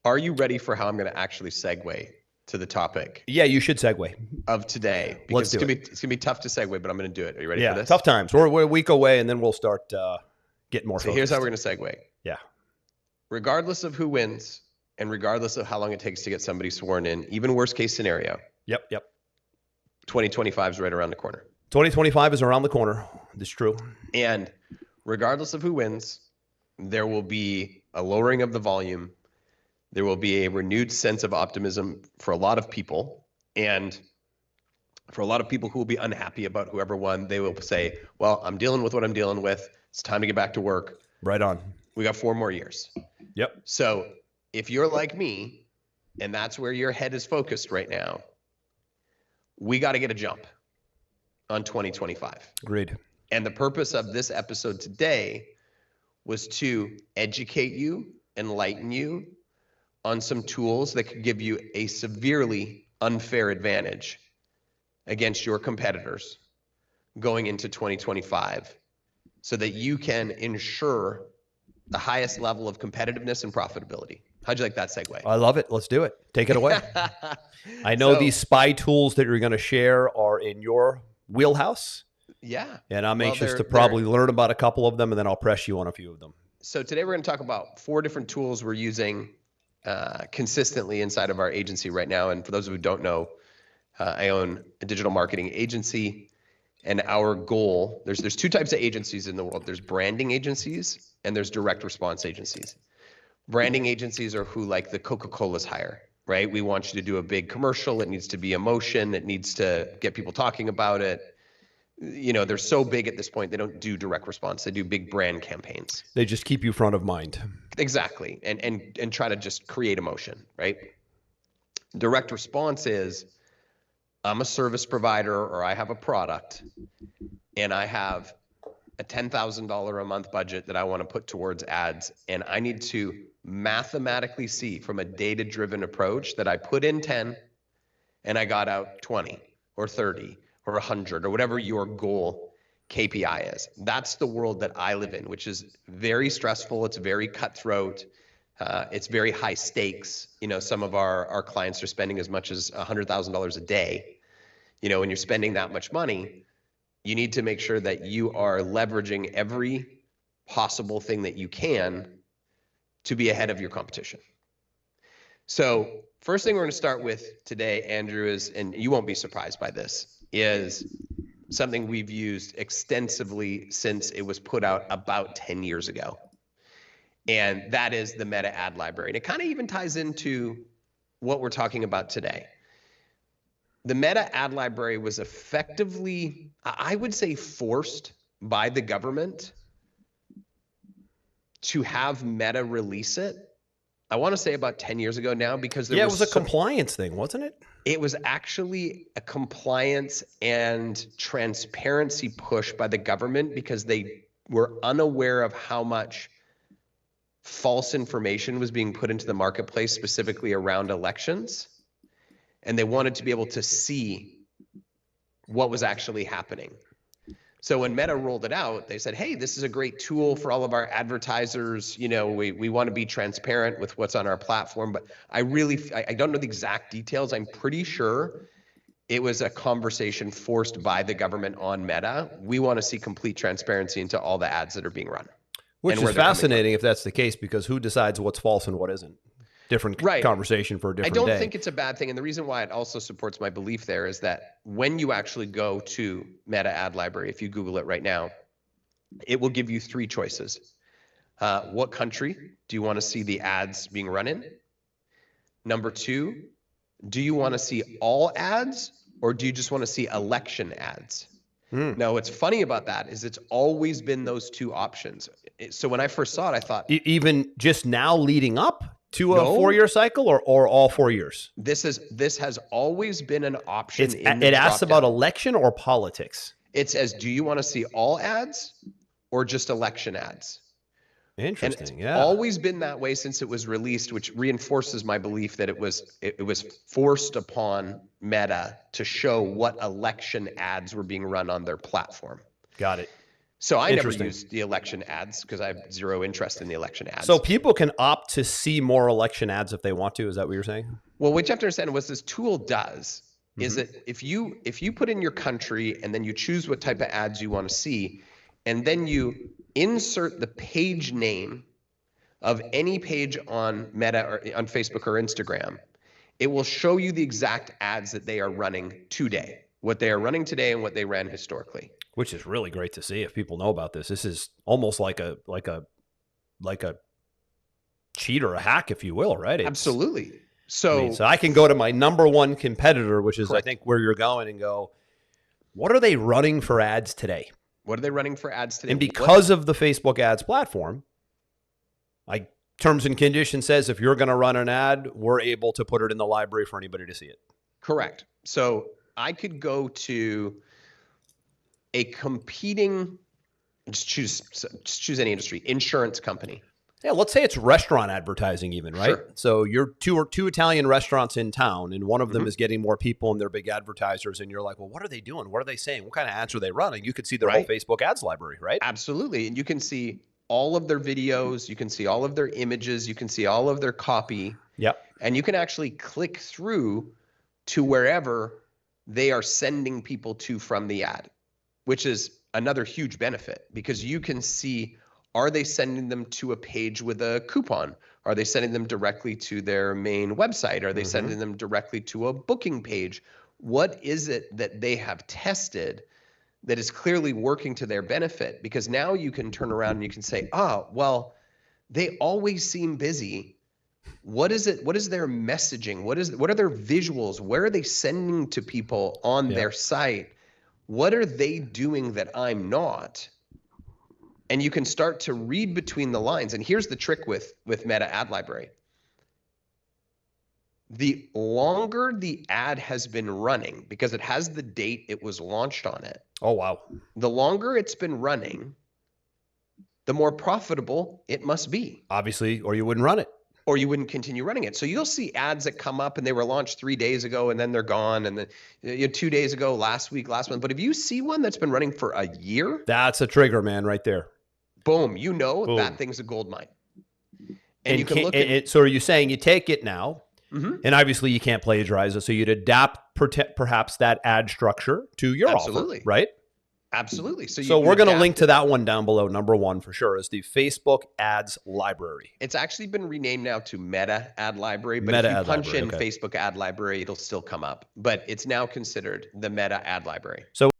Are you ready for how I'm going to actually segue to the topic Yeah, you should segue. of today? Let's Because do it. it's gonna be tough to segue, but I'm going to do it. Are you ready for Yeah, this? tough times. We're a week away, and then we'll start getting more So focused. here's how we're going to segue. Yeah. Regardless of who wins, and regardless of how long it takes to get somebody sworn in, even worst case scenario, Yep. 2025 is right around the corner. 2025 is around the corner. That's true. And regardless of who wins, there will be a lowering of the volume. There will be a renewed sense of optimism for a lot of people. And for a lot of people who will be unhappy about whoever won, they will say, well, I'm dealing with what I'm dealing with. It's time to get back to work. Right on. We got 4 more years. Yep. So if you're like me, and that's where your head is focused right now, we got to get a jump on 2025. Agreed. And the purpose of this episode today was to educate you, enlighten you on some tools that could give you a severely unfair advantage against your competitors going into 2025 so that you can ensure the highest level of competitiveness and profitability. How'd you like that segue? I love it. Let's do it. Take it away. I know these spy tools that you're going to share are in your wheelhouse. Yeah. And I'm anxious to probably learn about a couple of them, and then I'll press you on a few of them. So today we're going to talk about 4 different tools we're using consistently inside of our agency right now. And for those who don't know, I own a digital marketing agency, and our goal, there's 2 types of agencies in the world. There's branding agencies and there's direct response agencies. Branding agencies are who like the Coca-Cola's hire, right? We want you to do a big commercial. It needs to be emotion. It needs to get people talking about it. You know, they're so big at this point, they don't do direct response. They do big brand campaigns. They just keep you front of mind. Exactly. And try to just create emotion, right? Direct response is, I'm a service provider or I have a product and I have a $10,000 a month budget that I want to put towards ads. And I need to mathematically see from a data-driven approach that I put in 10 and I got out 20 or 30 or 100 or whatever your goal KPI is. That's the world that I live in, which is very stressful. It's very cutthroat. It's very high stakes. You know, some of our clients are spending as much as $100,000 a day. You know, when you're spending that much money, you need to make sure that you are leveraging every possible thing that you can to be ahead of your competition. So first thing we're going to start with today, Andrew, is, and you won't be surprised by this, is something we've used extensively since it was put out about 10 years ago. And that is the Meta ad library. And it kind of even ties into what we're talking about today. The Meta ad library was effectively, I would say, forced by the government to have Meta release it. I want to say about 10 years ago now, because it was a compliance thing, wasn't it? It was actually a compliance and transparency push by the government because they were unaware of how much false information was being put into the marketplace, specifically around elections. And they wanted to be able to see what was actually happening. So when Meta rolled it out, they said, hey, this is a great tool for all of our advertisers. You know, we want to be transparent with what's on our platform. But I don't know the exact details. I'm pretty sure it was a conversation forced by the government on Meta. We want to see complete transparency into all the ads that are being run. Which is fascinating if that's the case, because who decides what's false and what isn't? Different conversation for a different day. I don't think it's a bad thing. And the reason why it also supports my belief there is that when you actually go to Meta Ad Library, if you Google it right now, it will give you 3 choices. What country do you want to see the ads being run in? Number 2, do you want to see all ads or do you just want to see election ads? Now, what's funny about that is it's always been those 2 options. So when I first saw it, I thought... Even just now leading up to a 4-year cycle or all 4 years? This has always been an option. It asks about election or politics. It says, do you want to see all ads or just election ads? Interesting. And it's always been that way since it was released, which reinforces my belief that it was forced upon Meta to show what election ads were being run on their platform. Got it. So I never Interesting. use the election ads because I have zero interest in the election ads. So people can opt to see more election ads if they want to. Is that what you're saying? Well, what you have to understand, what this tool does is Mm-hmm. that if you put in your country and then you choose what type of ads you want to see, and then you insert the page name of any page on Meta or on Facebook or Instagram, it will show you the exact ads that they are running today, what they are running today and what they ran historically. Which is really great to see if people know about this. This is almost like a cheat or a hack, if you will, right? Absolutely. So I can go to my number one competitor, which is, Correct. I think, where you're going, and go, what are they running for ads today? What are they running for ads today? And because of the Facebook ads platform, like terms and conditions says, if you're going to run an ad, we're able to put it in the library for anybody to see it. Correct. So I could go to a competing, just choose any industry, insurance company. Yeah, let's say it's restaurant advertising even, right? Sure. So you're two Italian restaurants in town, and one of them Mhm. is getting more people and they're big advertisers, and you're like, well, what are they doing? What are they saying? What kind of ads are they running? You could see their Right. whole Facebook ads library, right? Absolutely. And you can see all of their videos, you can see all of their images, you can see all of their copy, Yep. and you can actually click through to wherever they are sending people to from the ad, which is another huge benefit because you can see, are they sending them to a page with a coupon? Are they sending them directly to their main website? Are they sending them directly to a booking page? What is it that they have tested that is clearly working to their benefit? Because now you can turn around and you can say, well, they always seem busy. What is it? What is their messaging? What are their visuals? Where are they sending to people on their site? What are they doing that I'm not? And you can start to read between the lines. And here's the trick with Meta Ad Library. The longer the ad has been running, because it has the date it was launched on it, Oh, wow. the longer it's been running, the more profitable it must be. Obviously, or you wouldn't run it. Or you wouldn't continue running it. So you'll see ads that come up and they were launched 3 days ago and then they're gone, and then 2 days ago, last week, last month. But if you see one that's been running for a year, That's a trigger, man, right there. boom, Boom. that thing's a gold mine. And you can look at so are you saying you take it now, Mhm. and obviously you can't plagiarize it, so you'd adapt perhaps that ad structure to your Absolutely. offer, right? Absolutely. So we're going to link to that one down below. Number one for sure is the Facebook Ads Library. It's actually been renamed now to Meta Ad Library, but Meta if you Ad punch Library, in okay. Facebook Ad Library, it'll still come up. But it's now considered the Meta Ad Library. So